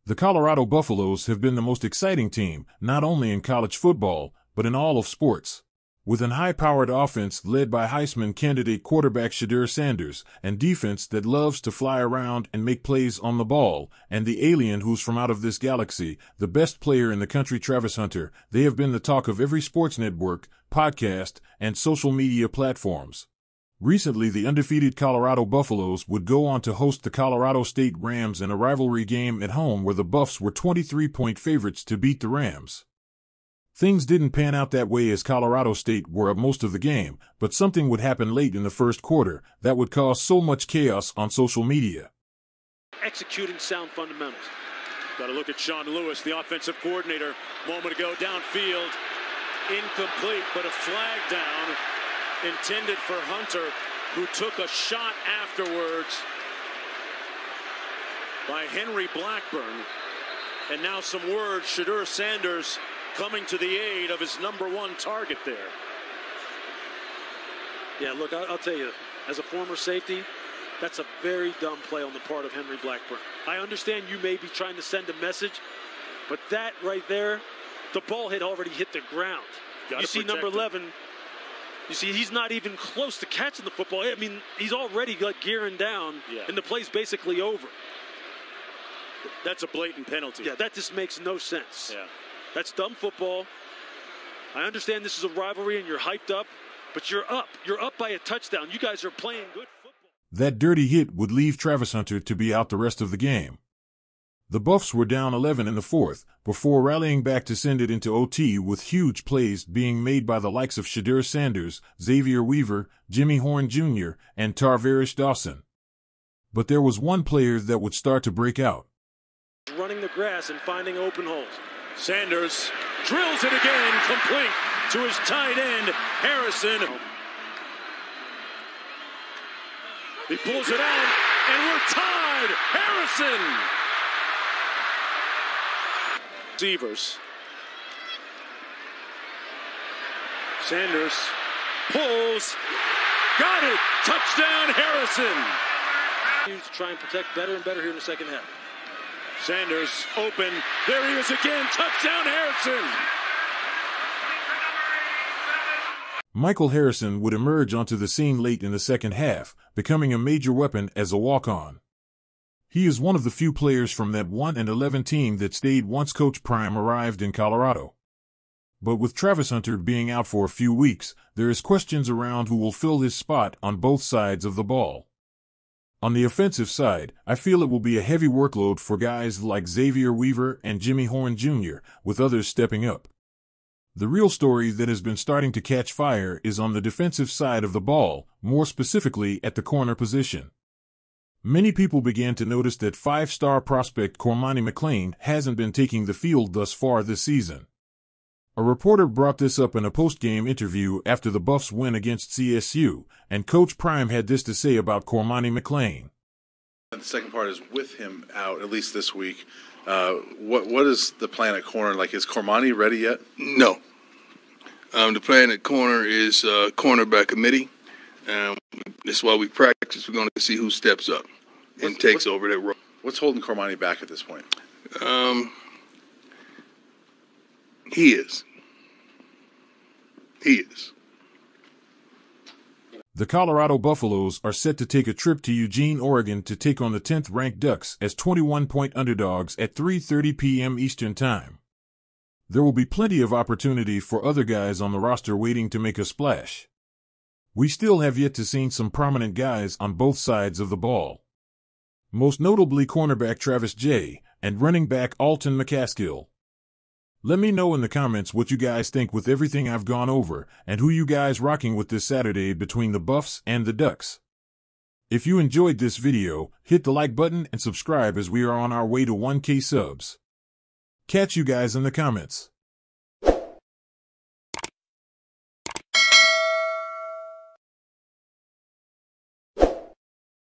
The Colorado Buffaloes have been the most exciting team, not only in college football, but in all of sports. With an high-powered offense led by Heisman candidate quarterback Shedeur Sanders, and defense that loves to fly around and make plays on the ball, and the alien who's from out of this galaxy, the best player in the country Travis Hunter, they have been the talk of every sports network, podcast, and social media platforms. Recently, the undefeated Colorado Buffaloes would go on to host the Colorado State Rams in a rivalry game at home where the Buffs were 23-point favorites to beat the Rams. Things didn't pan out that way as Colorado State were up most of the game, but something would happen late in the first quarter that would cause so much chaos on social media. Executing sound fundamentals. Got to look at Sean Lewis, the offensive coordinator, moment ago downfield. Incomplete, but a flag down intended for Hunter, who took a shot afterwards by Henry Blackburn. And now some words, Shedeur Sanders coming to the aid of his number one target there. Yeah, look, I'll tell you, as a former safety, that's a very dumb play on the part of Henry Blackburn. I understand you may be trying to send a message, but that right there, the ball had already hit the ground. You see number 11, you see he's not even close to catching the football. I mean, he's already like gearing down, and the play's basically over. That's a blatant penalty. Yeah, that just makes no sense. Yeah. That's dumb football. I understand this is a rivalry and you're hyped up, but you're up. You're up by a touchdown. You guys are playing good football. That dirty hit would leave Travis Hunter to be out the rest of the game. The Buffs were down 11 in the fourth, before rallying back to send it into OT with huge plays being made by the likes of Shedeur Sanders, Xavier Weaver, Jimmy Horn Jr., and Tarvarish Dawson. But there was one player that would start to break out. Running the grass and finding open holes. Sanders drills it again, complete to his tight end, Harrison. He pulls it out, and we're tied. Harrison! Receivers. Sanders pulls. Got it! Touchdown, Harrison! To try and protect better and better here in the second half. Sanders open. There he is again. Touchdown, Harrison! Michael Harrison would emerge onto the scene late in the second half, becoming a major weapon as a walk-on. He is one of the few players from that 1-11 team that stayed once Coach Prime arrived in Colorado. But with Travis Hunter being out for a few weeks, there is questions around who will fill his spot on both sides of the ball. On the offensive side, I feel it will be a heavy workload for guys like Xavier Weaver and Jimmy Horn Jr., with others stepping up. The real story that has been starting to catch fire is on the defensive side of the ball, more specifically at the corner position. Many people began to notice that five-star prospect Cormani McClain hasn't been taking the field thus far this season. A reporter brought this up in a post-game interview after the Buffs' win against CSU, and Coach Prime had this to say about Cormani McClain. The second part is with him out, at least this week. What is the plan at corner? Like, is Cormani ready yet? No. The plan at corner is cornerback committee. That's why we practice. We're going to see who steps up and takes over that role. What's holding Cormani back at this point? He is. The Colorado Buffaloes are set to take a trip to Eugene, Oregon to take on the 10th-ranked Ducks as 21-point underdogs at 3:30 p.m. Eastern Time. There will be plenty of opportunity for other guys on the roster waiting to make a splash. We still have yet to see some prominent guys on both sides of the ball. Most notably cornerback Travis J. and running back Alton McCaskill. Let me know in the comments what you guys think with everything I've gone over, and who you guys rocking with this Saturday between the Buffs and the Ducks. If you enjoyed this video, hit the like button and subscribe as we are on our way to 1K subs. Catch you guys in the comments.